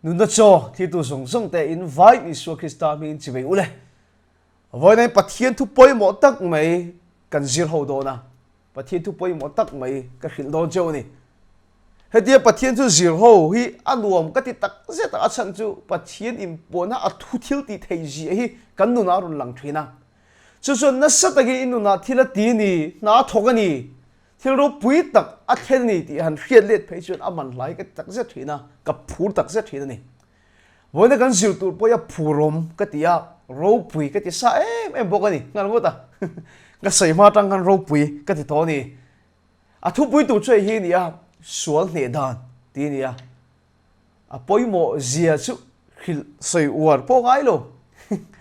nun da cho thi tu song song te invite Isu Krista min chi ve ule voi nei pathian thu poi mo tak mai kan zir ho do na pathian thu poi mo tak mai ka khil do jo ni hetia pathian thu zir ho hi anuam ka ti tak zeta a chan chu pathian im pona a thu thil ti thei ji hi kan nu na run lang thina chu chu na sa ta gi inu na thila ti ni na thogani thil ro pui tak a thel ni ti han hriat let phei chun aman lai ka tak zet thina ka phur tak zet thina ni voi na kan zir tur poya phurom ka tia ro pui ka ti sa em bokani ngal ngota ka sei ma tang kan ro pui ka ti to ni a thu pui tu chei hi ni a sual ne dan ti ni a poi mo zia chu khil sei war po ngai lo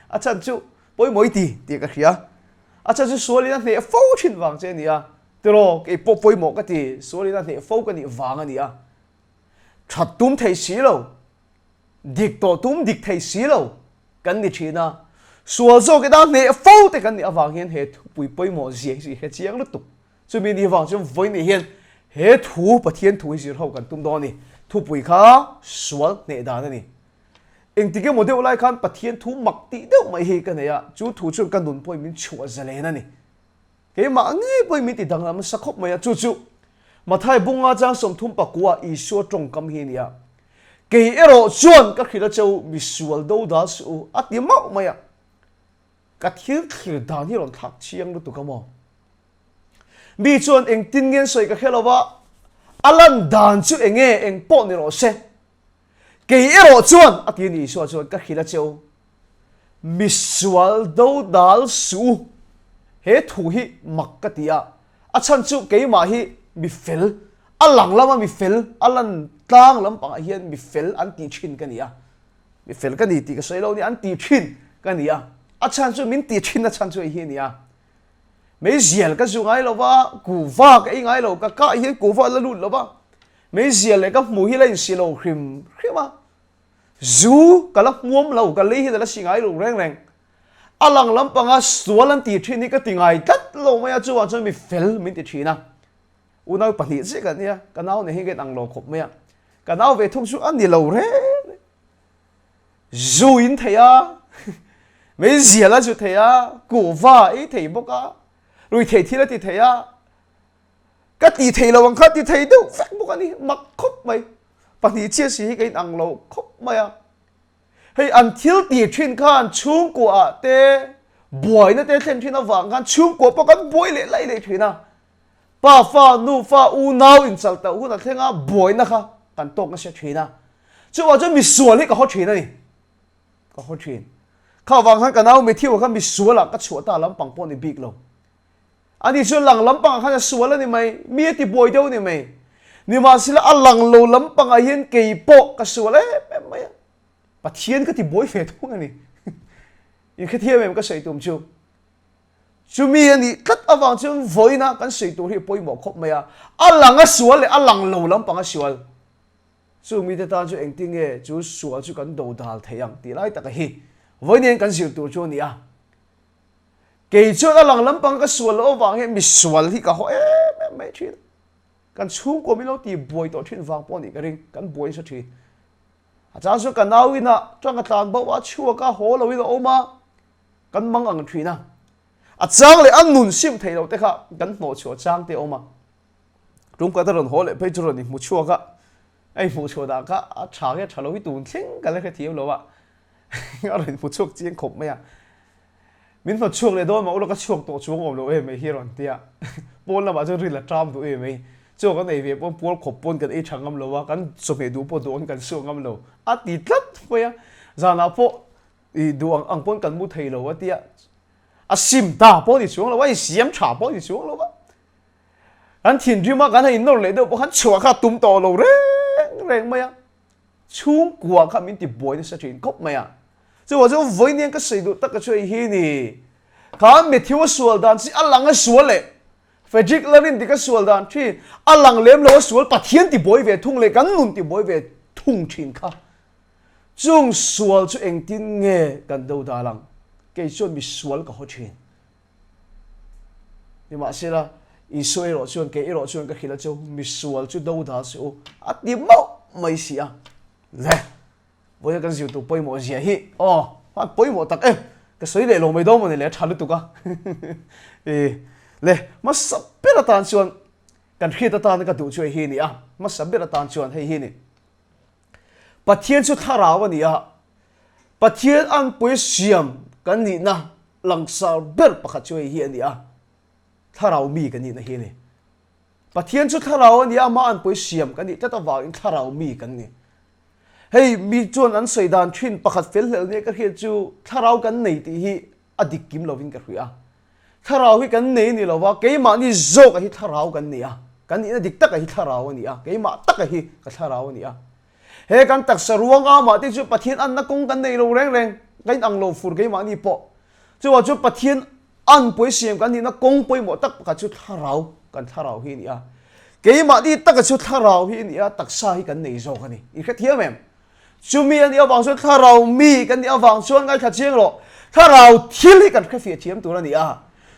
a chan chu poi moi ti ka khia a chan chu sual ina ne fo thin wang che ni a tero ke poi mo ka ti sual ina ne fo ka ni wang ani a that tum thei si lo dik to tum dik thei si lo kan ni thina sual zo ke da ne fo te kan ni awang hian he poi mo zia si he chiang lu tu chu mi ni wang chu voi ni hian he thu pathian thu zir ho kan tum do ni thu pui kha sual ne da na ni eng ti ke model lai khan pathian thu mak ti deuh mai hi ka ne ya chu thu chu kan nun poi min chua zale na ni ke ma ngai poi mi ti dang lam sakhop mai chu chu mathai bunga chang som thum pakua I so tong kam hi ni ya ke ero chuan ka khila chau mi sual do da su ati mau mai ya ka thil dan hi ron thak chiang lu tu ka mo mi chuan eng tin ngen soi ka khelawa alan dan chu enge eng po ni ro se ke ero chuan ati ni so chuan ka khila cheu mi sual do dal su he thu hi mak ka tia a chan chu ke ma hi mi fel alang lama mi fel alan tlang lam pa hian mi fel an ti thin ka nia mi fel ka ni ti ka sei lo ni an ti thin ka nia a chan chu min ti thin a chan chu hi nia mấy giel cái dụng ai lo ba củ va cái ngay lo cái hiến củ va là lụt lo ba mấy giel này các mùi lên xì lo khìm khìm mà dù cái lắp muôm lo cái lấy là xì ngay lo reng reng alang lắm bằng á số lần tiền trên này cái tiền ngay tất lo mấy chú anh cho mình phèl mình tiền trên à u nào bật liệt cái này cái nào này cái đằng lo khop mấy cái nào về thông số anh đi lo re dù in thấy à mấy giel là chú thấy à củ va ấy thấy bốc à rồi thầy thì là thì thầy à cái thì thầy là bằng cái thì thầy đâu phát một cái này mặc khóc mày bằng thì chia sẻ cái ăn lẩu khóc mày à hay ăn thiếu tiền chuyên khan chung của te buổi nó te thêm chuyên nó vàng khan chung của bao cái buổi lại chuyên à ba pha nu pha u nào in sal tàu hút là thêm à buổi nó kha cần tốt nó sẽ chuyên à chứ vào cho mình sửa lại cái hot chuyên này cái hot chuyên khao vàng khan cái nào mình thiếu khan mình sửa là cái sửa ta lắm bằng bọn này big lâu anh đi xuống lăng lắm bằng khăn suy là ni mày miết thì bồi đâu ni mày ni mà xí là anh lăng lâu lắm bằng ai hiền kỳ bộ cái suy là mày bắt thiên cái thì bồi về thôi anh in cái thiên mày cái sợi tụm chú chú mi anh đi cắt ở vòng chú vội na cái sợi tụm thì bồi một khóc mày à anh lăng cái suy là anh lăng lâu lắm bằng cái suy chú mi thì ta chú anh tiếng nghe chú suy chú cái đầu đào thấy rằng thì lại ta cái hi vội nên cái sợi tụm chú ni à cái chỗ đó lăng lắm bằng cái sual ở vàng hiện bị sual thì cả họ mấy chuyện cái chung của mình nó thì bồi tổ chuyện vàng bọn này cái rinh cái bồi sao chuyện à số cái nào in à trong cái tàn bao chua cái hồ là in là ôm cái măng ăn chuyện à trang lại ăn nôn xiêm thấy đâu thế cả cái nồi chua trang thế ôm chúng cái đó là hồ lại bây giờ là một chua cái ai một chua đó cái chả cái chả lâu ít tuần chính cái này cái thiếu lâu ở đây một chua chiên khổng mấy mình phải chuộc lại thôi mà ông cái chuộc tổ chuộc ông rồi mấy hiền tia bốn là mà cho riêng là trăm tuổi mấy chuộc cái này về bốn khop bốn cái ấy chẳng ngâm lâu cái số này đủ bốn đồ cái số ngâm lâu à tí lắm vậy giờ nào po đồ ăn bốn cái mua thầy lâu tia à sim ta po thì xuống lâu vậy xiêm chả po thì xuống lâu anh thiên duy mà cái này nó lại đâu hắn chuộc cả tum to lâu reng mấy chung của các mình thì bồi nó sẽ chuyển cốc mấy chứ mà chứ với những cái sự đồ tất cả chuyện hi nè khám mình thiếu sual đàn chỉ ăn lăng cái sual lệ phải chỉ là nên thì cái sual đàn chứ ăn lăng lém lâu sual bắt thiên thì bồi về thung lệ cắn nôn thì bồi về thung chín khá chung sual cho anh tin nghe cần đâu đà lăng cái chuyện bị sual có hot chuyện nhưng mà sẽ là Israel rồi chuyện cái rồi chuyện cái khi là châu bị sual chứ đâu đà số à điểm máu mấy xí à với cái gì tụ bơi mỏ gì hi hoa bơi mỏ tắc cái sấy lệ lồng mấy đó mà này lẽ trả được tụ cả lệ mà sắp biết là tan chuan kan khi ta tan cái tụ chơi hi nè mà sắp biết là tan chuan hay hi nè bắt thiên chút thà rào nè bắt thiên ăn bơi xiêm cái nè na lăng sao biết bắt khát chơi hi nè thà rào mi cái nè hi nè bắt thiên chút thà rào nè mà ăn bơi xiêm cái nè ta vào in thà rào mi cái nè hey mi chuan an soi dan thin pakhat fel hel ne ka hi chu tharau kan nei ti hi adik kim lovin ka hria tharau hi kan nei ni lova keima ni zo ka hi tharau kan ni kan ni dik tak ka hi tharau ni keima tak ka hi ka tharau ni he kan tak saruang ma ti chu pathian an na kong kan nei lo reng reng kain ang lo fur keima ni po chu wa chu pathian an poi siam kan ni na kong poi mo tak ka chu tharau kan tharau hi ni keima ni tak ka chu tharau hi ni tak sa hi kan nei zo ka ni i kha thiam em chú mi anh yêu vàng xuân thà rau mi cái yêu vàng xuân ngay khát chieng lo thà rau thiên lý cần khép việt thiếm tụ ra nè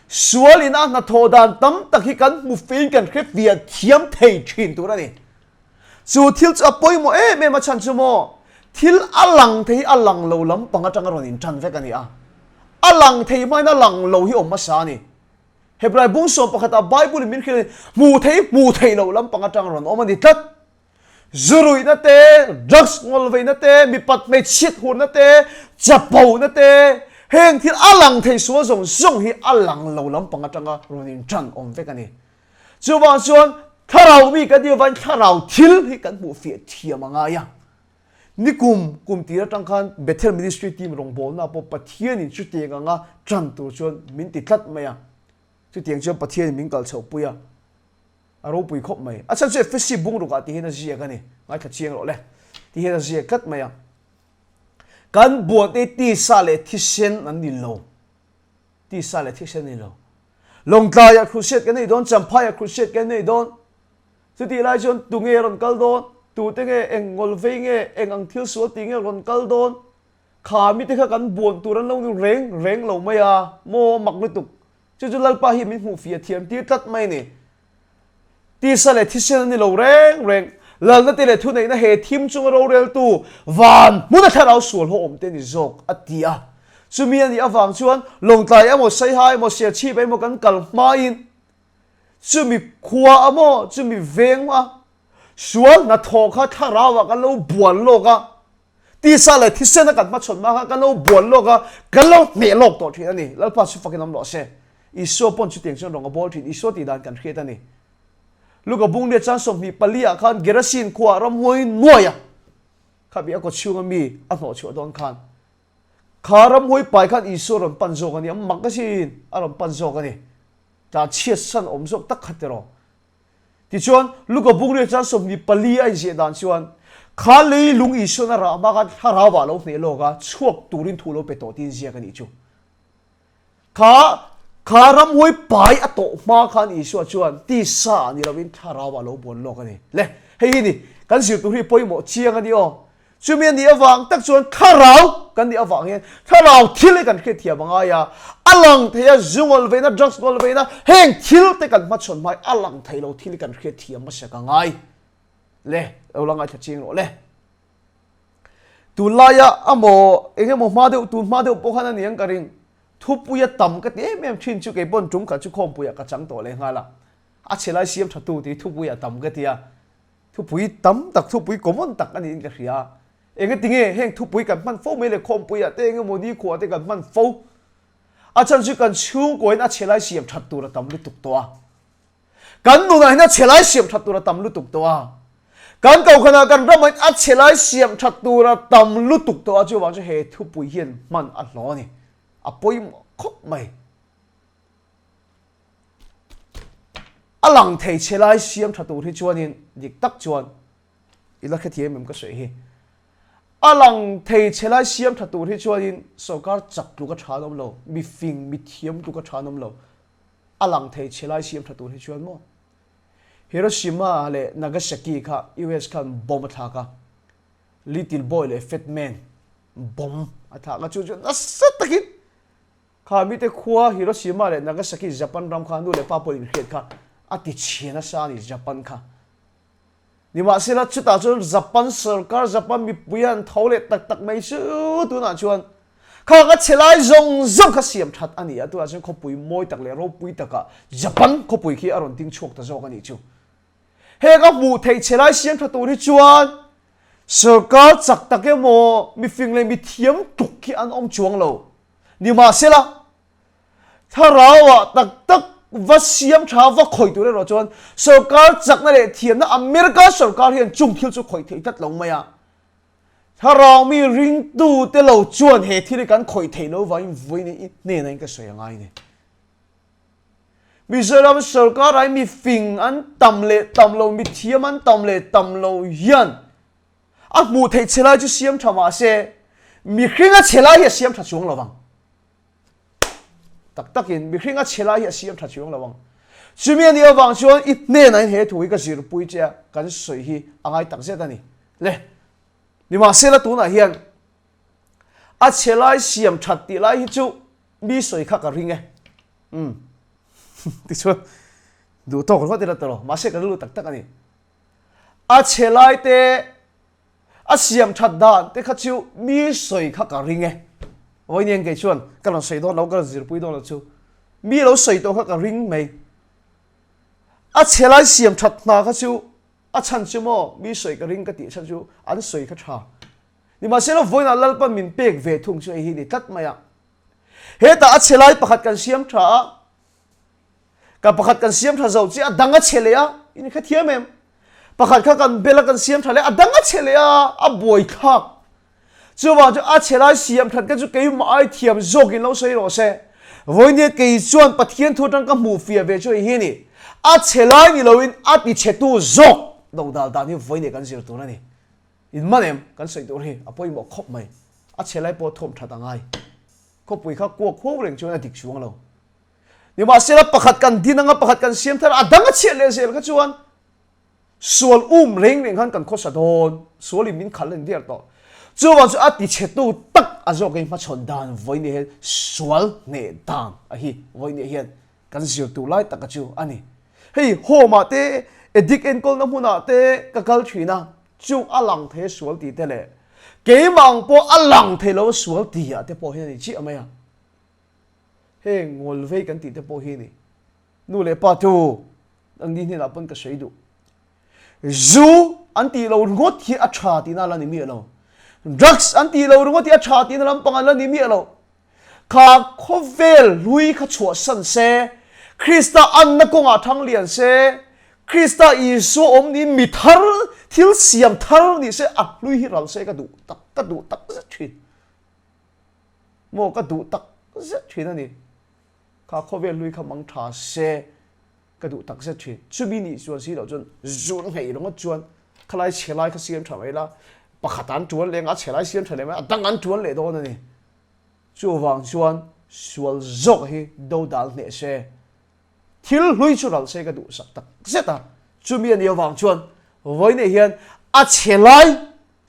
xua lin ăn na thô đàn tấm tắc hi cần một phiên cần khép việt thiếm thầy truyền tụ ra nè chú thiên cho bôi mo mẹ mà chăn chú mo thiên alang lâu lắm bằng cái trang rồi nhìn chăn vậy cái nè alang thầy mai na lang lâu hi mà sa nè Hebrai bung so pakhat a Bible min khil mu thei lâu lắm bằng cái trang rồi mà đi tất zurui na te drugs ngol ve na te mi pat me chit hun na te chapau na te heng thil alang thei suwa zong hi alang lo lam panga tanga ronin chan om ve kani chuwa chuan tharau mi ka dia van tharau thil hi kan bu fi thiam anga ya nikum tira tang khan Bethel ministry team rong bol na po pathian in chu te nga chan tu chuan min ti thlat maya chu tiang chuan pathian min kal chho puya aro pui khop mai acha che fisi bung ru ka ti hena zia ka ni ngai kha chiang lo le ti hena zia kat mai kan buat ti sa le thi sen an ni lo ti sa le thi sen ni lo long tla ya khuset ka nei don champa ya khuset ka nei don chu ti lai chon tu nge ron kal don tu te nge engol ve nge engang thil sual ti nge ron kal don kha mi te kha kan buon tu ran lo ni reng lo mai mo mak lu tuk chu lalpa hi min hu fi thiam ti tat mai ni ti sa le thi sen ni lo reng lal na te le thu nei na he thim chung ro rel tu van mu na tharau sual ho om te ni zok atia chumi ani awang chuan long tai amo sai hai mo sia chi be mo kan kal ma in chumi khuwa amo chumi veng ma sual na tho kha tharawa kan lo buan lo ka ti sa le thi sen na kan ma chon ma kan lo buan lo ka kan lo me lok to thi ani lal pa su fakin am lo se iso pon chu teng chon rong a bol thin iso ti dan kan khret ani luka bung de chan som mi palia khan gerasin khwa ram hoi noya khabi ko chunga mi a no chu don khan kharam hoi pai khan isoron panzo kani am makasin aram panzo kani ta chiat san om zok tak khatero ti chuan luka bung de chan som mi palia ai je dan chuan kha lei lung isona ra ma kan harawa lo ne lo ga chuak turin thulo pe to tin zia kani chu kharam hoi pai ato ma khan iswa chuan ti sa ni lovin tharawa lo bon lo kani le hei ni kan sir tu hi poimo chiang ani o chumian ni awang tak chuan tharau kan ni awang hian tharau thil kan khe thia banga ya alang theya zungol veina drugs gol veina heng thil te kan ma chon mai alang thailo thil kan khe thia ma saka ngai le olanga thaching lo le tu laya amo enge mo ma de pokhan ani ang karing thu puya tam ka te mem thin chu ke bon tum kha chu khom puya ka chang to le ngala a chelai siam thatu ti thu puya tam ka tia thu pui tam tak thu pui komon tak ani in ka ria enge tinge heng thu pui kan man fo me le khom puya te enge moni kho te kan man fo a chan chu kan chung koin a chelai siam thatu ra tam lu tuk to kan nu na hina chelai siam thatu ra tam lu tuk to kan kau khana kan ramai a chelai siam thatu ra tam lu tuk to chu wang chu he thu pui hian man a hlo ni apoi khop mai alang thei chelai siam thatu hi chuanin dik tak chuan ila khe thiam ka sei hi alang thei chelai siam thatu hi chuanin sarkar chak lu ka thanom lo mi fing mi thiam tu ka thanom lo alang thei chelai siam thatu hi chuan mo Hiroshima le Nagasaki kha US khan bomb athaka little boy le fat man bomb athaka chu chu nasatakin kha mi te khuwa Hiroshima le Nagasaki Japan ram khan du le pa polin khet kha ati china sa ni Japan kha ni ma se la chuta chon Japan sarkar Japan mi puyan thole tak mai chu tu na chuan kha ka chelai zong kha siam that ani atu a chen kho pui moi tak le ro pui taka Japan kho pui khi aron ting chok ta zo ka ni chu he ka mu thei chelai siam that tu ri chuan sarkar chak tak mo mi fing le mi thiam tuk khi an om chuang lo ni ma se la tharawa tak va siam tha va khoi tu le ro chuan sarkar chak na le thiam na America sarkar hian chung thil chu khoi thei tat long maya tharaw mi ring tu te lo chuan he thil kan khoi thei no vai voi ni ne na ka soya ngai ne Mizoram sarkar ai mi fing an tam lo mi thiam an tam lo hian a mu thei chelai chu siam tha ma se mi khringa chelai hi siam tha chuang lawang takin mi khringa chelai hi siam tha chuang lawang chumi ani awang chuan I ne na he thui ka zir pui cha kan soi hi angai tak zet ani le ni ma se la tu na hian a chelai siam that ti lai hi chu mi soi kha ka ring e ti chuan du to ko te la to ma se ka lu tak ani a chelai te a siam that dan te kha chu mi soi kha ka ring e voi niang ke chuan ka lo soi do lo ka zir pui do lo chu mi lo soi to kha ka ring mai a chelai siam that na kha chu a chan chu mo mi soi ka ring ka ti chan chu an soi kha tha ni ma se lo voi na lal pa min pek ve thung chu hi ni tat maya he ta a chelai pakhat kan siam tha ka pakhat kan siam tha zo chi a danga chelea in kha thiam em pakhat kha kan bela kan siam thale a danga chelea a boi khak chu wa chu a chelai siam that ka chu ke mai thiam zogin lo sei ro se voi ne ke chuan pathian thu tang ka mu fia ve chu hi ni a chelai ni loin a ti chetu zok do dal da ni voi ne kan zir tu na ni in manem kan sei tu hi a poi mo khop mai a chelai po thom tha tangai ko pui kha ko kho reng chu na dik chuang lo ni ma se la pakhat kan dinanga pakhat kan siam thar a danga chele zel ka chuan sual reng han kan kho sa don sual min khalen der to chu wa chu ati chetu tak a zo ke ma chon dan voi ne he sual ne dan a hi voi ne hian kan zir tu lai tak chu ani hei ho ma te edik en kol na huna te ka kal thina chu alang the sual ti te le ke mang po alang the lo sual ti ya te po he ni chi amaya he ngol ve kan ti te po hi ni nu le pa tu ang din ni la pon ka sei du zu anti lo ngot hi a tha ti na la ni mi lo drugs anti lo ngot hi a tha ti na lam pang la ni mi lo kha khovel lui kha chua san se Krista an na ko nga thang lian se Krista isu om ni mi thar thil siam thar ni se a lui hi ral se ka du tak se thin mo ka du tak se thin ani kha khovel lui kha mang tha se ka du tak se thin chubi ni chuan si lo chun zun hei lo chuan khalai chelai kha siam tha mai la pakhatan chuan lenga chelai siam tha le ma dangan chuan le do na ni chu wang chuan sual zok hi do dal ne se thil lui chu ral se ka du sak tak zeta chumi ani awang chuan voi ne hian a chelai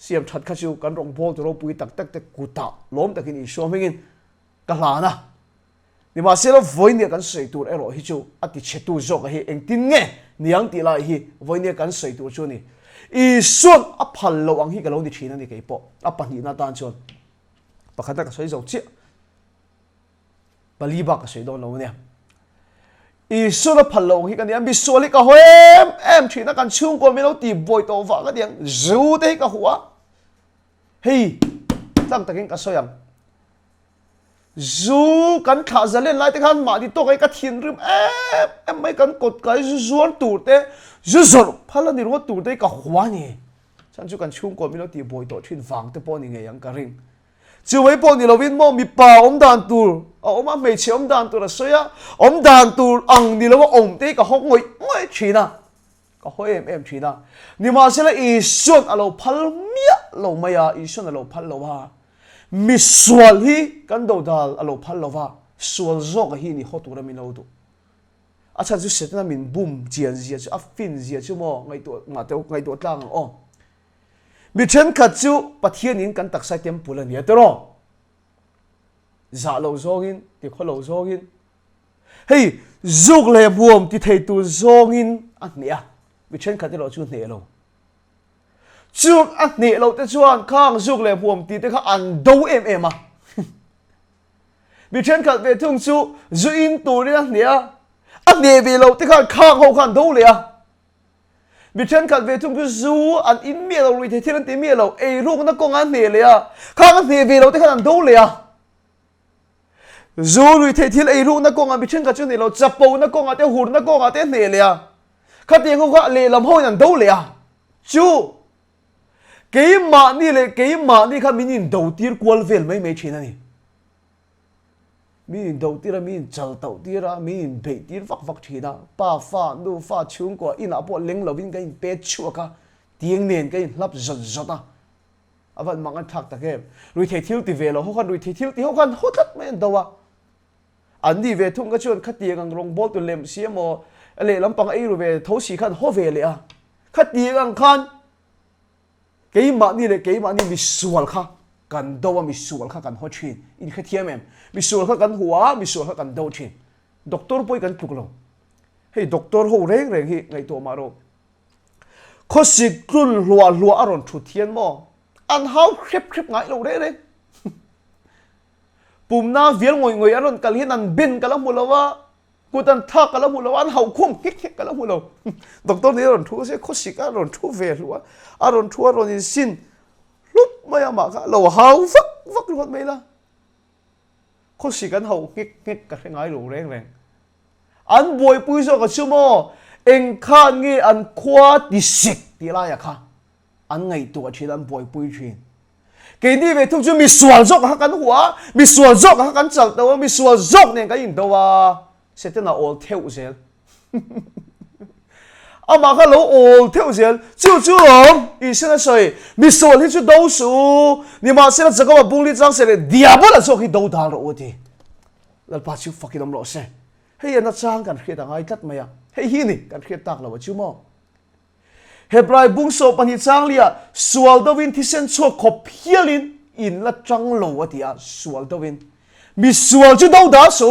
siam that kha chu kan rong bol to ro pui tak te kuta lom takin I shomingin ka hlana ni ma se lo voi ne kan sei tur ero hi chu ati chetu zok hi engtin nge niang ti lai hi voi ne kan sei tur chu ni I sun a phal lo ang hi ka lo ni thina ni ke po a pani na tan chuan pakhata ka sei zo chi baliba ka sei don lo ne isu na phalo hi kan mi soli ka hoem em thina kan chung ko mi lo ti boi to wa ka diang zu te ka huwa hei tang takin ka soyam zu kan kha zalen lai te khan ma di to kai ka thin rim em mai kan kot kai zuan tur te zu zor phala ni ro tur te ka huwa ni chan chu kan chung ko mi lo ti boi to thin wang te po ni nge yang ka ring chu wei po ni lovin mo mi pa om dan tur om a mei che om dan tur a soya om dan tur ang ni lo om te ka hok ngoi china ka hoi em china ni ma se la I sun alo phal mia lo maya I sun alo phal lo wa mi sual hi kan do dal alo phal lo wa sual zok hi ni hotu ra mi lo du a cha chu set na min bum jian zia chu a fin zia chu mo ngai to tlang o mi chen khat chu pathian in kan taksai temple ani atero za lo zongin ti kholo zongin hei zuk le buom ti thei tu zongin ania mi chen khat lo chu ne lo chuộc ăn nệ lâu tới chuan khang dục lệ buồm tí tới khá ăn đâu em à bị trên khát về thung chú dù in tù đi ăn nệ về lâu tới khang hậu khang đâu lệ bị trên khát về thung chú dù ăn in mía lâu rồi thì thiên tế mía lâu ấy lúc nó công ăn nệ lệ khang ăn nệ về lâu tới ăn đâu lệ dù rồi thì thiên ấy lúc nó công ăn bị trên khát chú nệ lâu chập bầu nó công ăn tới hùn nó công ăn tới nệ lệ khát tiền không khát lệ làm hôi ăn đâu lệ chú cái mà đi khá mình đầu tiên qual về mấy chuyện này mình đầu tiên là mình chào đầu tiên là mình bảy tiên vắt chuyện đó ba pha nu pha chung qua in áp lên lâu in cái bé chua cả tiếng nền cái lắp giật à vẫn mang ăn thắc ta cái rồi thấy thiếu thì về rồi họ rồi thấy thiếu thì họ còn hốt tất mấy đâu à anh đi về thung cái chuyện khát tiền ngang rong bol tụi lem xí mà lệ lắm bằng ấy rồi về thấu xí khăn họ về lệ à khát tiền ngang khăn cái mà đi bị sual khá cần đâu bị sual khá cần hot chin in khát thiam em bị sual khá cần hua bị sual khá cần đâu chin doctor boy cần chụp lâu hey doctor ho reng hi ngày tổ mà rồi khó xịt luôn lùa aron thu thiên mò ăn háo khép ngại lâu đấy bùm na viếng ngồi aron cả hiên ăn bin cả lắm một lâu á cô tan thắc cả lắm một lâu ăn hậu khum hít cả lắm một lâu doctor này aron thu sẽ khó xịt aron thu về lùa aron thu aron xin lúc mày mà cả lâu háo vắt luôn mấy la khó xịt ăn hậu hít cả cái ngại lâu reng anh bồi bùi cho cái chú mò anh khan nghe anh khoa đi xịt đi lại à anh ngày tuổi chỉ anh bồi bùi chuyện cái đi về thông chú mi sual dốc hắc anh hóa mi sual dốc hắc anh chặt đâu mi sual dốc nên cái gì đâu à sẽ tên là all theo gì à mà cái lỗ all theo gì chú lòng ý xin là谁mi sual thì chú đâu số nhưng mà sẽ là chỉ có một bung đi trang sẽ là diablo là số khi đâu đào rồi thì là bắt chú fucking làm rõ sẽ hey anh trang cần khi tang ai cắt mày à hey hi ni cần khi tang là chú mò Hebrai bung so pan hi chang lia sual dovin thi sen cho khop hialin in la chang lo atia sual dovin mi sual chu đâu da su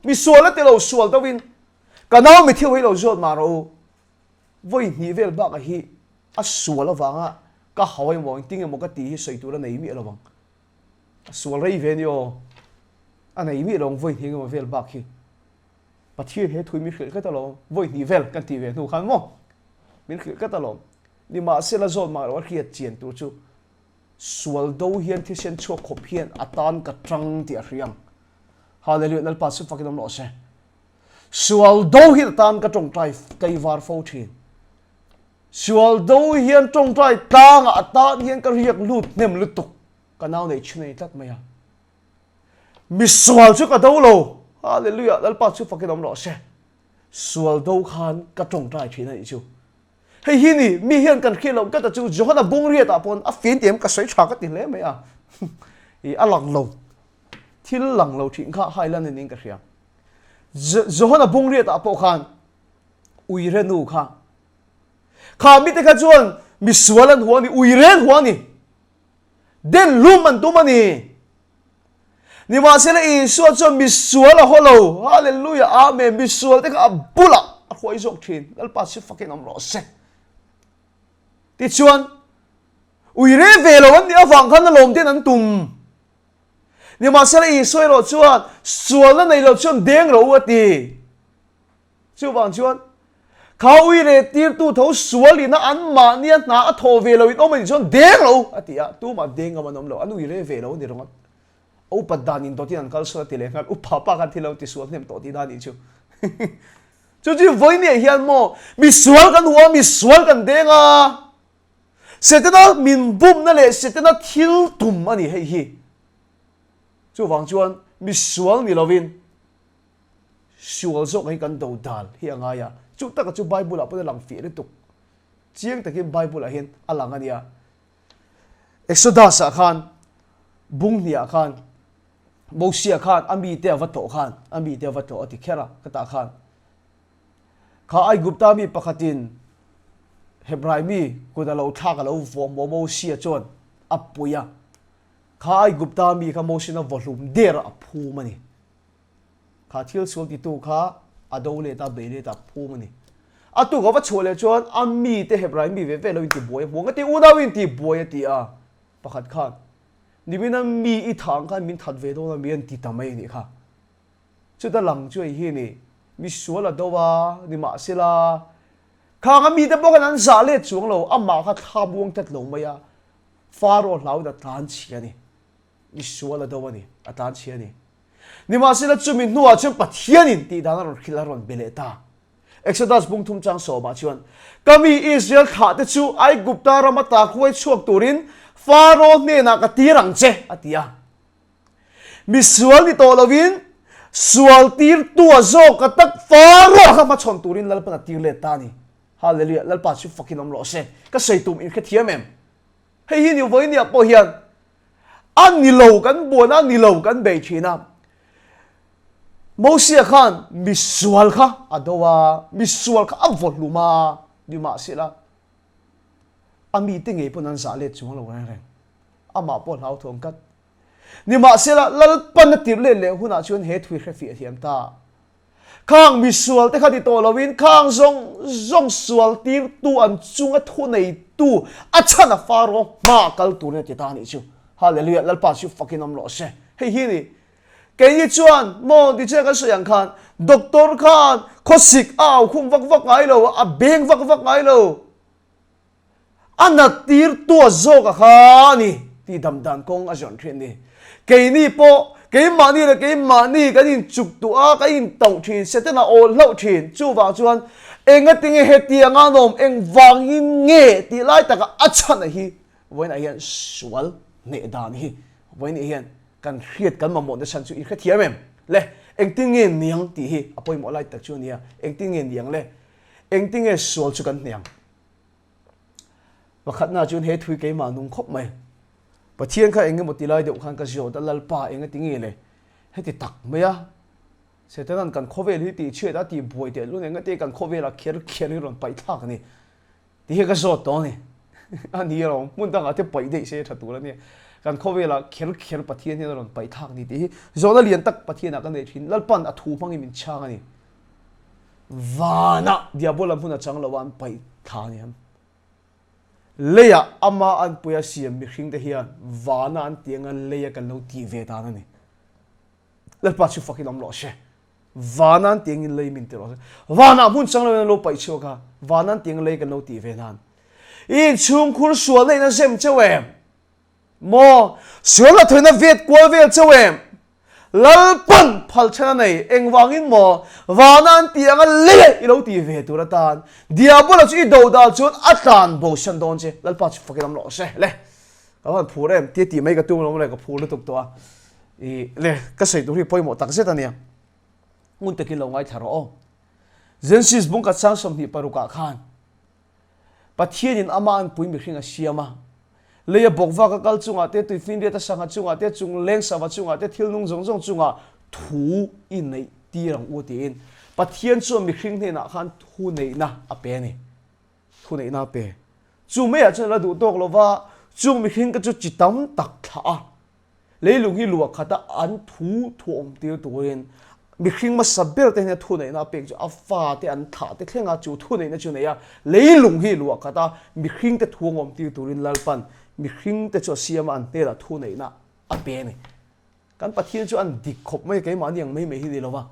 mi sual la te lo sual dovin kanao mi thiu hi lo zot ma ro voi ni vel ba ka hi a sual la wanga ka hawai mo ting mo ka ti hi soi tu la nei mi lo bang sual rei ven yo anei mi long voi hi mo vel ba hi pathian he thui mi khel ka ta lo voi ni vel kan ti ve nu khan mo min khil ka ta lo ni ma se la zon ma ro khiat chien tu chu sual do hian thi sen cho khop hian atan ka trang ti a riang hallelujah nal pa su fakin lo se sual do hian atan ka tong trai kai war fo thin sual do hian tong trai tang atan hian ka riak lut nem lutuk kanau nei chunei tat maya mi sual chu ka do lo hallelujah nal pa su fakin lo se sual do khan ka tong trai thin ai chu hey hi ni mi hian kan khilo ka ta chu johana bung ria ta pon a fin tiam ka soi tha ka tin le me a i a lang lo thil lang lo thin kha hailan ning ka ria johana bung ria ta po khan ui re nu kha mi te ka chuan mi sualan huani ui ren huani den lum an tu mani ni ma se le i so cho mi suala holo hallelujah amen mi sual te ka bula a khoi jok thin al pa si fucking am ro se ti chuan ui re ve lo an ni awang khan lom ten an tum ni ma se i soi lo chuan sual na nei lo chuan deng lo ati chu wang chuan kha ui re tir tu tho sual li na an ma ni na a tho ve lo in o mai chuan deng lo ati a tu ma deng am nom lo an ui re ve lo ni rong o pa danin to ti an kal so ti le ngal u pa kan ti lo ti sual nem to ti da ni chu chu chi voi ni hian mo mi sual kan huwa mi sual kan denga setena min bum na le setena thil tum ani hei hi chu wang chuan mi sual ni lovin sual zok ai kan do dal hi anga ya chu ta ka chu bible apa lang fi le tuk chiang takin bible a hin alang ania exodus a khan bung ni a khan Moses khan ami te wa to khan ami te wa to ati khera ka ta khan kha ai gupta mi pakhatin hebrai mi ko da lo tha ka lo vom mo sia chon apuya kha ai gupta mi ka mosin na volum der a phu mani kha thil sol ti tu kha adole ta bele ta phu mani à tu có vắt chua lệ chuan ami te hebrai mi ve lo in ti boy huang ati una win ti boy ati a pakhat khan ni bin mi I thang khan min that ve do na mi an ti tamai ni kha chu ta lang chu hi ni mi suala do wa ni ma sila khang mi te bokan an za le chuang lo amma kha thabuang tat lo maya faro lau da tan chi ani mi suala do wa ni atan chi ani ni ma sila chu min nuwa chu pathian in ti dana ron khilaron beleta Exodus bung thum chang so ma chuan kami Israel tha te chu ai gupta ramata khoi chuak turin faro ne na ka tirang che atia mi sual ni to lovin sual tir tua zo ka tak faro ha ma chon turin lal pa tir le ta ni hallelujah lal pa chu fucking om lo se ka sei tum in kha thiam em hei hi ni voi ni po hian an ni lo kan bona ni lo kan be thina Moses khan misual kha adowa misual kha avol luma di ma sila ami tinge punan sa le chung lo reng ama pol hau thong kat ni ma sila lal pan tir le le huna chun he thui khafi thiam ta khang misual te khadi to lovin khang zong sual tir tu an chung a thu nei tu achana faro ma kal tu ne ti ta ni chu hallelujah lal pa chu fucking am lo se hei hi ni cái như chuan mò đi chơi cái sự yang khan doctor khan khó sick ao khung vak ngay lo à beng vak ngay lo anh là tir tua zo cả khani thì đầm đàn công ở chọn chuyện đi cái ni po cái mà ni là cái mà ni cái in chụp tua cái in tổng chuyện sẽ tên là ôn lâu chuyện chu vào chuan anh cái tiếng hết tiếng anh nom anh vang in nghe thì lại ta cái achan này hi với này hiện sual nệ đàn hi với này hiện kan khiết kan mamon de san chu I kha thiam em le eng ting nge niang ti hi apoi mo lai tak chu nia eng ting nge niang le eng ting nge sol chu kan niang wakhat na chun he thui ke ma nung khop mai pathian kha eng mo ti lai de khan ka jo da lal pa eng ting nge le he ti tak me ya se tan kan khovel hi ti chhe da ti boi te lu eng te kan khovela kher ron pai thak ni ti he ka zo to ni ani ro mun dang ate pai de se thatu la ni kan khowe la kher pathian ni ron pai thak ni ti zona lian tak pathian kan nei thin lalpan a thu mangi min chang ani wana diabola phuna chang lawan pai tha ni ham leya ama an puya siam mi hring de hian wana an tiang an leya kan lo ti ve ta na ni lalpa chu fucking am lo she wana an tiang in lei min te ro wana mun chang lo pai chu ka wana an tiang lei kan lo ti ve nan in chung khur sual nei na sem chewem mo sual la thoina vet kwal vel chawem lal pan phal chana nei engwangin mo wanan tiang le ilo ti ve turatan diabola chu do dal chun atan bo san don che lal pa chu fakiram lo se le kawan phurem ti mai ka tum lo le ka phur tuk to I le ka sei tu ri poi mo tak se tania mun te kin lo ngai tharo Genesis bung ka sang som hi paruka khan pathian in aman pui mi hringa siama leya bokwa ka kal chunga te tu fin ta sanga chunga te chung leng sawa chunga te thil nung jong chunga thu in nei tirang u tin pathian chu mi hring ne na khan thu nei na ape ni thu nei na pe chu me a chen la du tok lova chu mi hring ka chu chitam tak tha leilung hi luwa khata an thu thom tir tuin mi hring ma sabber te ne thu nei na pe chu afa te an tha te thlenga chu thu nei na chu nei ya leilung hi luwa khata mi hring te thu ngom tir turin lalpan mi hring te chu siam an te la thu nei na ape ni kan pathian chu an dik khop mai ke ma niang mai hi di lova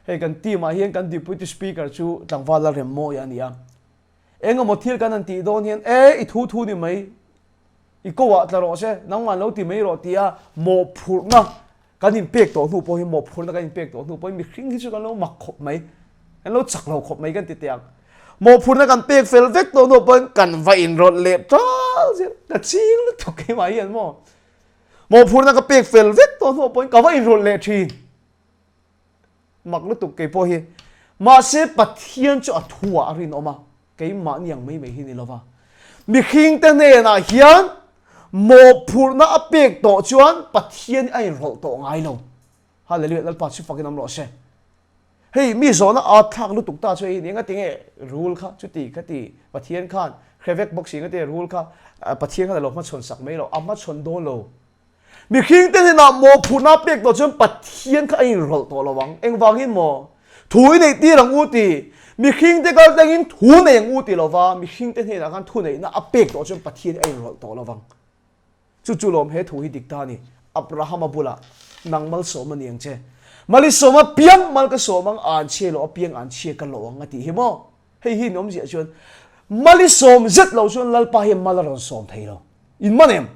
he kan ti ma hian kan deputy speaker chu tlangwala rem mo ya nia enga mo thil kan an ti don hian I thu ni mai I ko wa tla ro se nang man lo ti mai ro tia mo phur na kan in pek to nu po hi mo phur na kan in pek to nu po mi hring hi chu kan lo mak khop mai kan lo chak lo khop mai kan ti tiang mo phur na kan pek fel vek to nu po kan va in rot le tal se ta ching lu to ke ma hian mo phur na ka pek fel vek to nu po ka va in rot le thi mak lu to ke po hi ma se pathian chu athua rin oma ke ma niang mai hi ni lova mi hring te ne na hian mo phur na apek to chuan pathian ai rol to ngai lo hallelujah lal pa chu fakin am lo se hey mi zona a thak lu tuk ta choi ni nga tinge rule kha chu ti kha ti pathian khan khevek boxing ate rule kha pathian kha lo ma chon sak mai lo amma chon don lo mi hring te na mo phur na pek to chuan pathian kha ai rol to lo wang eng wangin mo thui nei ti rang u ti mi khing te kal tengin thu nei ngu ti lova mi khing te hena kan thu nei na apek to chon pathian ai rol to lovang chu lom he thu hi dik ta ni Abraham abula nangmal so man yang che mali so ma piang mal ka so mang an che lo piang an che ka lo ngati hi mo hei hi nom ji chon mali som zet lo chon lal pa hi mal ron som thei lo in manem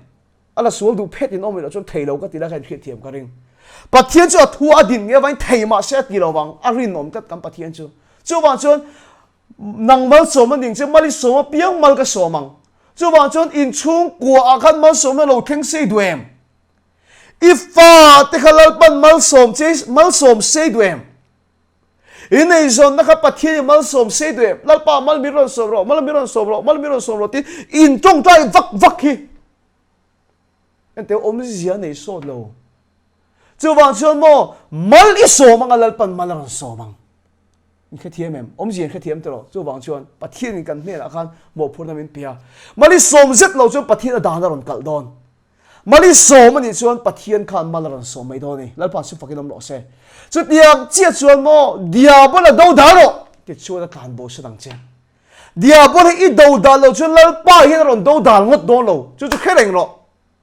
ala sual du phet in om lo chon thei lo ka ti la kan khit thiam ka ring pathian chu thu adin nge vain thei ma se ti lo wang arin nom kat kam pathian chu wang chon nangmal so man ding che mali so ma piang mal ka so mang chu wang chon in chung kwa akhan mal so ma lo theng sei duem ifa te khalal pan mal som sei duem in ei zon na ka pathian mal som sei duem lal pa mal miron som ro ti in tong tai vak hi ente om zia nei so lo chu wang chon mo mal i so mang lal pan mal ron so mang in kha thiam em om zia kha thiam tro chu wang chon pathian kan ne la khan mo phur na min pia mali som zet lo chu pathian da na ron kal don mali so mani chuan pathian khan malaran so mai do ni lalpa su fakinom lo se chu tiang chia chuan mo diabol do da ro ti chuan kan bo sa dang che diabol i do da lo chuan lalpa hi ron do da ngot do lo chu khereng ro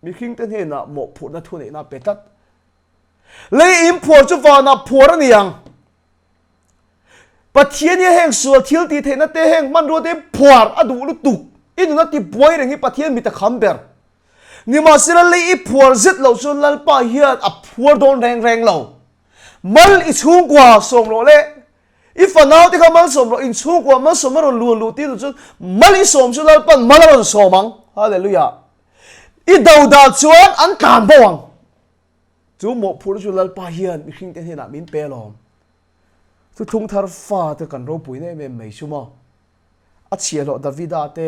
mi khing ten he na mo phu na thu nei na petat le im phor chu wa na phor ani yang pathian ye heng sual thil ti the na te heng man ro te phwar adu lu tu in na ti boi reng hi pathian mi ta khamber ni ma sira le i phur zit lo chun lal pa hiat a phur don reng lo mal i chung kwa som lo le i fanau te khamal som lo in chung kwa mal som ron lu ti chu mal i som chu lal pan mal ron somang hallelujah i dau da chuan an kan bawang chu mo phur chu lal pa hian mi hring te hena min pe lom chu thung thar fa te kan ro pui ne me mai chu mo a chielo davida te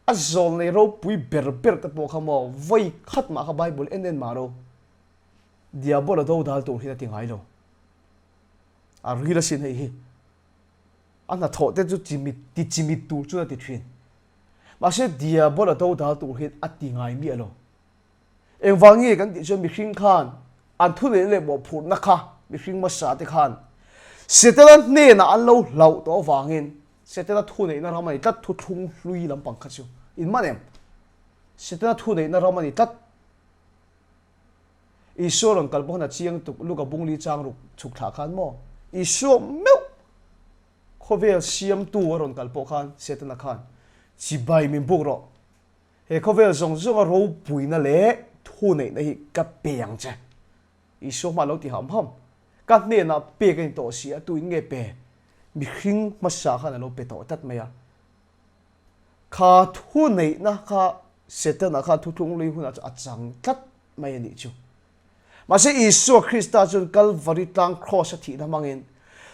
azol nei ro pui ber ta po khamo voi khat ma kha bible enen maro diabol do dal to hi ti ngai lo a ri la sin hi ana tho te chu chimi tu chu ti thin ma se diabol do dal to hi ati ngai mi alo eng wangi kan ti chu mi hring khan an thu le bo phur na kha mi hring ma sa te khan setelan ne na an lo lau to wangin setela thu nei na ramani tat thu thung hlui lam pang kha chu in manem setela thu nei na ramani tat isoron kalbon na chiang tu luka bungli chang ru chuk tha khan mo iso meu khovel siam tu ron kalpo khan setena khan chi bai min buk ro he khovel zong ro pui na le thu nei na hi ka peang che iso ma lo ti ham ka ne na pe ken to sia tu nge pe mi hring ma sa khan lo pe to tat maya kha thu nei na kha setena kha thu thung lui huna a chang tat mai ni chu ma se isu Krista chun Calvary tang cross thi na mangin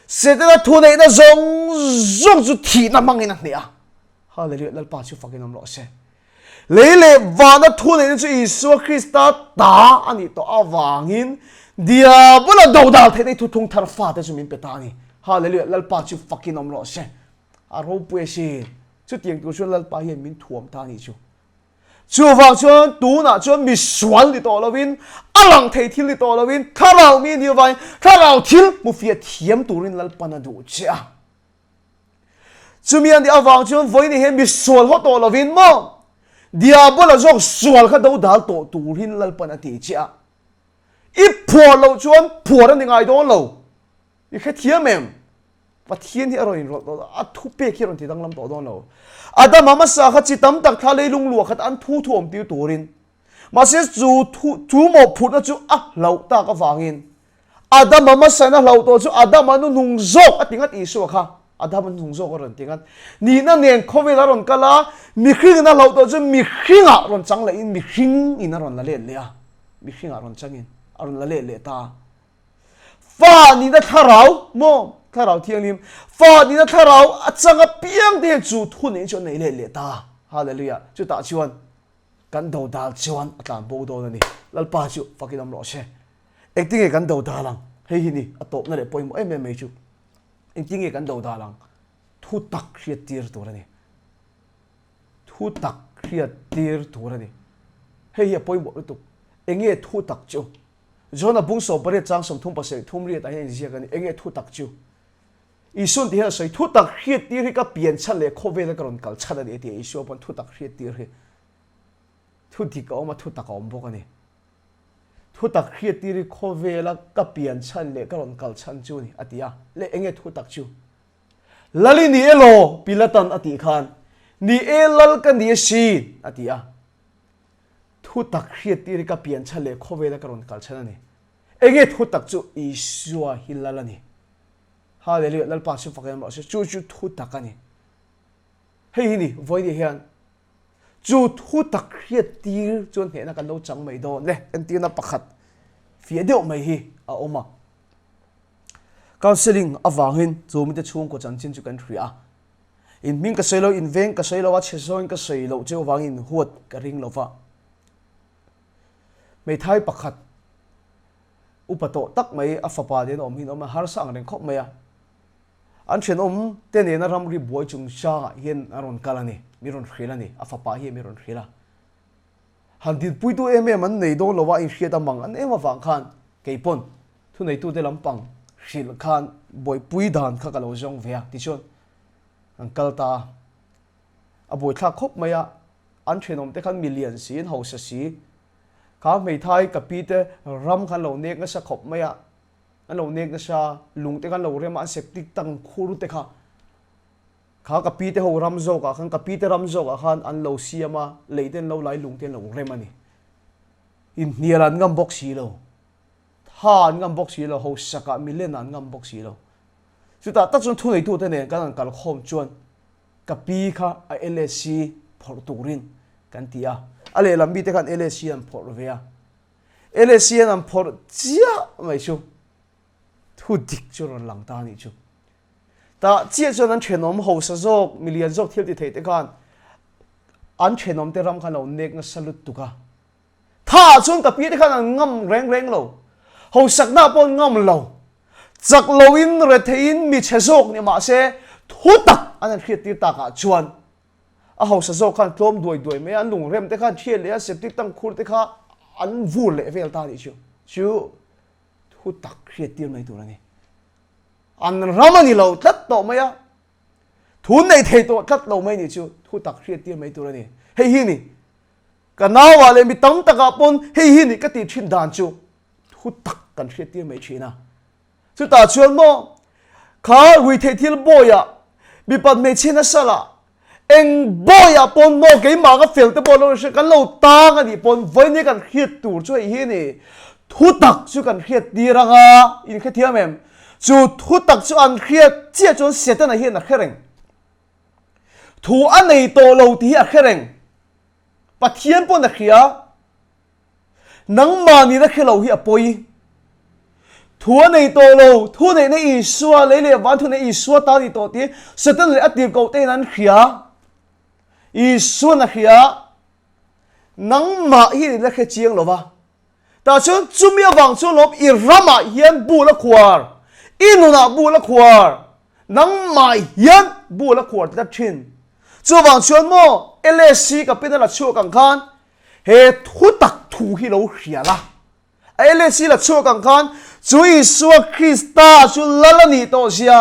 setena thu nei na zong chu thi na mangin a hnia hallelujah lal pa chu fakin lo se lele vana thu nei chu isu Krista ta ani to awangin diabolo do dal the nei thu thung thar fa te chu min pe ta ni hallelujah lal pa chu fakin om lo se a ro pu si chu tiang tu chu lal pa hian min thuam ta ni chu chu wang chuan tu na chuan mi sual li to lovin alang thei thil li to lovin tharau mi ni vai tharau thil mu fia thiam turin lal pa na du cha chu mi an di awang chuan voi ni hen mi sual ho to lovin mo diabolo jok sual kha do dal to turin lal pa na ti cha i phor lo chuan phor an ngai don lo i kha thiam em pathian hi aroin ro a thu pe khi ron ti dang lam to don lo adam mama sa kha chi tam tak tha le lung lu khat an thu thom ti turin ma se chu mo phut na chu a lo ta ka wangin adam mama sa na lo to chu adam anu nung zok atingat isu kha adam an nung zok ron tingat ni na nen khovel ron kala mi khring na lo to chu mi khringa ron chang la in mi khring in ron la le le a mi khringa ron changin aron la le ta fa ni na tharau mo tharau thiang lim fa ni na tharau achanga piang de chu thu nei chu nei le ta hallelujah chu ta chuan kan do dal chuan atlan bo do ni lalpa chu fakinam lo se acting e kan do dalang hei hi ni atop na le poimo em em chu acting e kan do dalang thu tak khriat tir tur ani thu tak khriat tir tur ani hei hi poimo tu enge thu tak chu zona bung so pare chang som thum pa se thum ri ta hen ji kan enge thu tak chu isun ti ha soi thu tak khiat tir hi ka pian chan le khove la karon kal chhan ani ti isu pon thu tak khiat tir hi thu ti ka oma thu tak om bok ani thu tak khiat tir hi khove la ka pian chan le karon kal chan chu ni atia le enge thu tak chu lali ni elo pilatan ati khan ni elal ka ni si atia thu tak khiat tir hi ka pian chan le khove la karon kal chan ani enge thu tak chu isua hilalani hallelujah lal pa su fakam lo se chu thu takani hei ni voi ni hian chu thu tak khiat tir chon he na kan lo chang mai do le an ti na pakhat fia deuh mai hi a oma counseling awangin chu mi te chung ko chan chin chu kan thria in ming ka selo in veng ka selo wa chesoin ka selo che wangin huat ka ring lova mai thai pakhat upato tak mai afapa den om hin om har sang reng khop mai a an chen ten na ram ri boy chung sha hian aron kalani miron khilani afapa hi miron khila han dit pui tu man nei do lowa in hriat amang an ema wang khan keipon thu nei tu te lampang hril khan boy pui dan kha kalo jong vea ti chon an kalta a boy thla khop maya an thenom te khan million sin ho sa si ka mei thai ka pi te ram khan lo nek na sa khop maya an lo nek na sa lung te khan lo rem an septic tang khuru te kha ka pi te ho ram zo ka khan ka pi te ram zo ka khan an lo siama leiten lo lai lung te lo rem ani in niaran ngam box si lo tha ngam box si lo ho saka million an ngam box si lo chuta ta chun thu nei tu te ne kan kal khom chuan ka pi kha a LSC phor turin kan tia ale lambi te khan LSC an phor vea LSC an phor chia mai chu thu dik chu ron lang ta ni chu ta chia chuan an thenom ho sa jok million jok thil ti thei te khan an thenom te ram khan lo nek na salut tu ka tha chuan ka pi te khan an ngam reng lo ho sakna pon ngam lo chak lo in re thein mi chezok ni ma se thu tak an khiat tir ta ka chuan a ho sa jok khan tlom duai me an lung rem te khan thiel le septic tang khur te kha an vu le vel ta ni chu thu tak khiat tir mai tu ni an ramani lo tat to maya thu nei thei to tat lo mai ni chu thu tak khiat tir mai tu ni hei hi ni kana wa le mi tam taka pon hei hi ni ka ti thin dan chu thu tak kan khiat tir mai china chu ta chuan mo kha wi thei thil boya mi pat me china sala eng boya pon mo ke ma ga fel te pon lo se kan lo ta nga ni pon voi ni kan khiat tur chu hi ni thu tak chu kan khiat tiranga in kha thiam em chu thu tak chu an khiat chia chu setan a hian a khereng thu an nei to lo ti a khereng pathian pon a khia nang ma ni na khelo hi a poi thu nei to lo thu nei na i suwa le le wan thu nei i suwa ta ni to ti setan le atir ko te nan khia i suwa na khia nang ma hi la khe chiang lo wa ta chu chumia wang chu lop i rama hian bu la khwar inuna bu la khwar nang mai hian bu la khwar ta thin chu wang chuan mo LSC ka pina la chu kang khan he thu tak thu hi lo hria la LSC la chu kang khan chu Isua Krista chu lalani to sia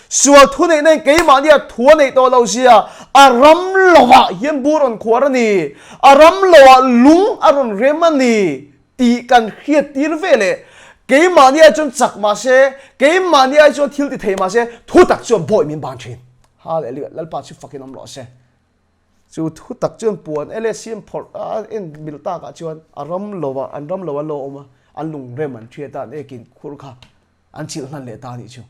sual thu nei nei ke ma nia thu nei to lo sia aram lowa hian buron khwar ani aram lowa lung aron remani ti kan khiat tir vele ke mania chon chak ma se ke mania chon thil ti thei ma se thu tak chon boy min ban thin hallelujah lal pa chu fucking am lo se chu thu tak chon puan LSM for in bilta ka chon aram lowa anram lowa lo oma anlung reman thia ta nekin khur kha an chil hlan le ta ni chu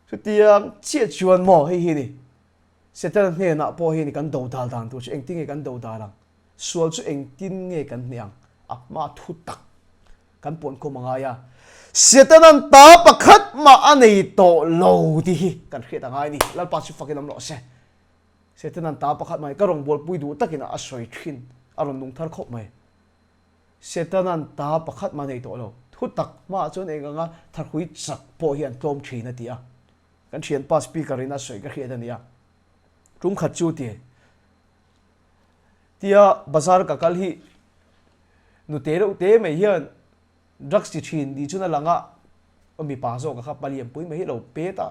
chu tiang chia chuan mo hi hi ni setan ne na po hi ni kan do dal dan tu chu eng ting e kan do da lang sual chu eng tin nge kan niang a ma thu tak kan pon ko manga ya setanan ta pakhat ma anei to lo di hi kan kheta ngai ni lal pa chu fakin am lo se setanan ta pakhat mai ka rong bol pui du takina a soi thin aron nung thar khop mai setanan ta pakhat ma nei to lo thu tak ma chon enganga thar hui chak po hian tlom thina tia kan thian pa speaker ina soi ka kheta nia tum khat chu ti tia bazar ka kal hi nu te ro te mai hian drugs ti thin di chuna langa mi pa zo ka kha paliam pui mai lo pe ta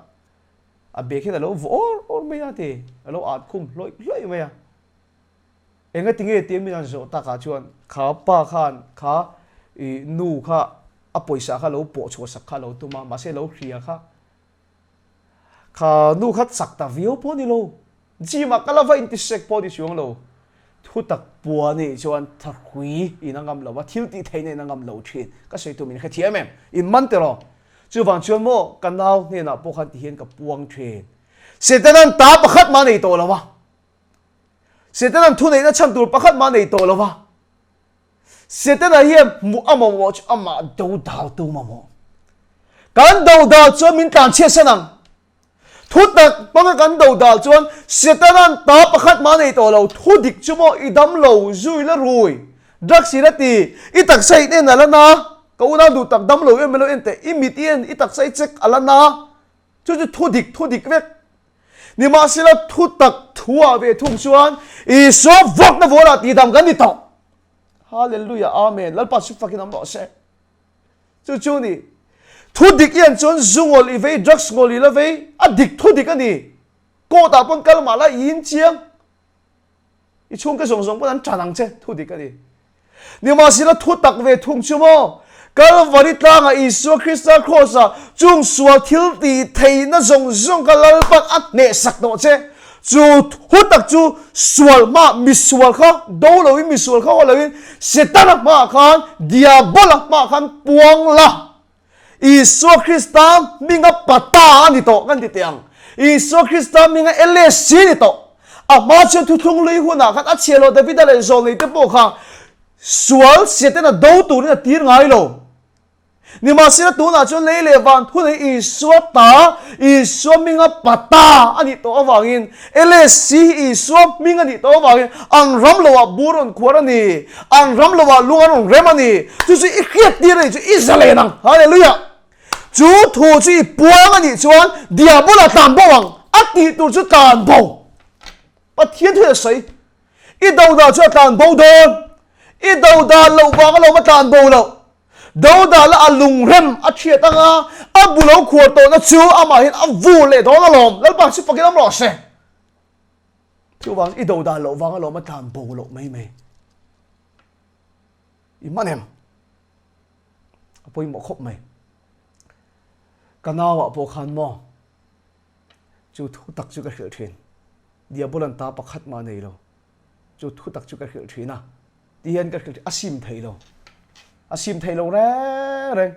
à bê khi là lâu vỗ or mấy à thì lâu ạt khum lôi lôi mấy à em cái tiếng nghe tiếng mình nói ta cả chuan khá pa khan khá nu khá apoi sa khá lâu bộ chúa sắc khá lâu tụi mà sẽ lâu khía khá nu khá sắc ta viêu po đi lâu chỉ mà cái là phải intersect po đi xuống lâu thu tập bùa này chuan thật quý in ngam lâu và thiếu tí thấy này ngam lâu chuyện cái sự tụi mình khai thiệt em in man tero chú vàng chuan mo cái nào nên là bộ khăn thì hiện cái buông chuyện sẽ tên anh ta bắt khát mà này tổ là va sẽ tên anh thu này nó chăm tụi bắt khát mà này tổ là va sẽ tên là hiểm mu ama đầu đào tu mà mo cái đầu đào cho mình càng chia sẻ năng thu tập bằng cái đầu đào chuan sẽ tên anh ta bắt khát mà này tổ là thu địch chú mo idam lâu rồi là rồi đặc sĩ là thì ít đặc say nên là na cậu nào đủ tập đâm lâu em lâu em te imit yên ít đặc say check alana chú thu địch vậy nhưng mà sẽ là thu tập thua về thùng xuân ý số vóc nó vô là tí đam gần đi tao hallelujah amen lal pa su fakin am lo se chú ni thu địch yên chuan zungol i ve drugs ngol i la ve addict thu địch ani cô ta pon kalma la yin chiang i chung cái song song pon an chanang che thu địch ani nhưng mà sẽ là thu tập về thùng chu mo Calvary ta nga Isu Christa cross a chung sual thil ti thei na zong ka lal pak at ne sak no che chu hutak chu sual ma mi sual kha do lo mi sual kha lo in setan ma khan diabol ma khan puang la Isu Christa minga pata ni to kan ti tiang Isu Christa minga LSC ni to a ma chen thu thung lui huna khat a chelo David le zong ni te po kha sual setan a do tu ni tir ngai lo ni ma sila tu na chon lele van thu nei Isu minga pata ani to awangin LSC Isu minga ni to awangin ang ram lo wa buron kwarani ang ram lo wa lungan remani chu chu I khiat ti re chu Israel nang hallelujah chu thu chu puang ani chuan diabola tam bawang ati tu chu tan bo pathian thu sai I dau da chu tan bo don I dau da lo wa lo ma tan bo lo đâu đã là lùng rem à chia tăng à bù lâu khuột tổ nó chiếu à mà hiện à vu lệ đó là lòm lấy bằng sức phải cái lắm lọ xe chú vàng ít đâu đã lộ vàng lộ mà tàn bù lộ mấy mấy im mắt em bôi một khóc mày cái nào à bố khăn mò chú thu tắc chú cái hiệu thuyền dia bố lần ta bạc khát mà này đâu chú thu tắc chú cái hiệu thuyền à đi hiện cái hiệu thuyền asim thấy đâu asim thấy lâu rồi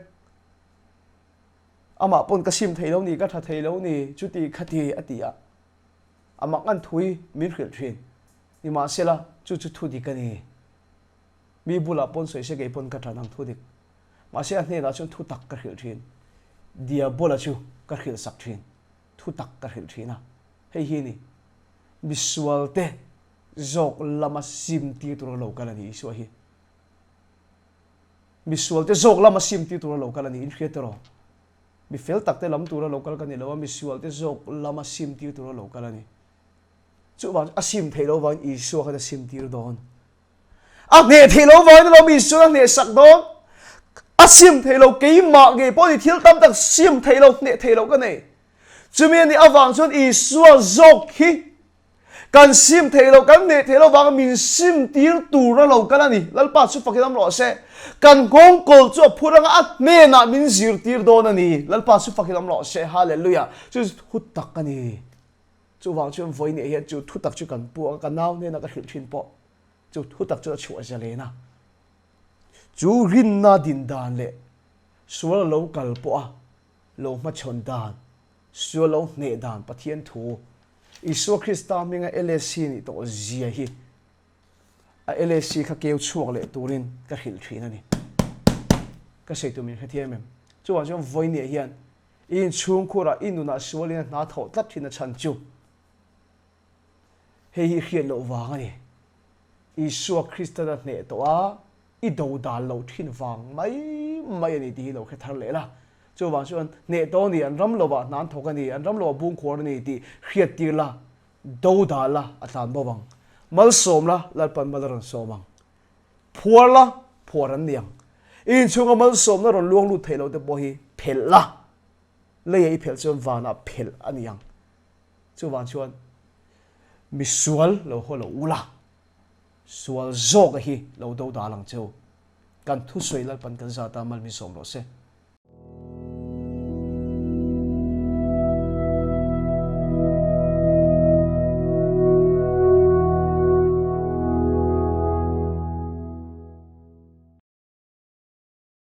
ama pon kasim thấy lâu ni ka tha thấy lâu ni chuti khati atia ama kan thui min khil thin ni ma sela chu thu di ka ni mi bula pon soi se ge pon ka tha nang thu dik ma se ne na chu thu tak ka khil thin dia bola chu ka khil sak thin thu tak ka khil thina hei hi ni visual te zok lama sim ti tur lo ka ni so hi visual te zok lama sim ti tur lo ka ni in khetero mi fel tak te lam tur lo ka ni lo visual te zok lama sim ti tur lo ka ni chu ba asim thei lo wang I so ka sim ti don a ne thei lo wang lo mi so ne sak don asim thei lo ke ma ge po ni thil tam tak sim thei lo ne thei lo ka nei chu mi ni awang chon I so zok hi kan sim thei lo kan ne thei lo wang min sim tir tur lo ka ni lal pa chu fakidam lo se kan gong kol chu phuranga at ne na min zir tir don ani lal pa chu fakidam lo se hallelujah chu hut tak ani chu wang chu voi ne he chu thu tak chu kan pu kan naw ne na ka hil thin po chu thu tak chu chu jale na chu rin na din dan le sual lo kal po a lo ma chon dan sual lo ne dan pathian thu Isu Christa minga LSC ni to zia hi a LSC kha keu chuak le turin ka hil thina ni ka sei tu min khathia mem chuan chuan voi ne hian in chung khura inuna sualin na tho tlat thina chan chu hei hi khian lo wang ani Isu Christa da ne to a I do da lo thin wang mai ani ti lo kha thar le la chu wang chuan ne to ni an ram lo ba nan thok ani an ram lo bung khor ni ti khiat ti la do da la atan bo wang mal som la lal pan mal ron somang phuar la phuar an niang in chunga mal som na ron luang lu thelo te bo hi phel la le ei phel chon wana phel aniang chu wang chuan mi sual lo ho lo ula sual zok hi lo do da lang chu kan thu soi lal pan kan za ta mal mi som lo se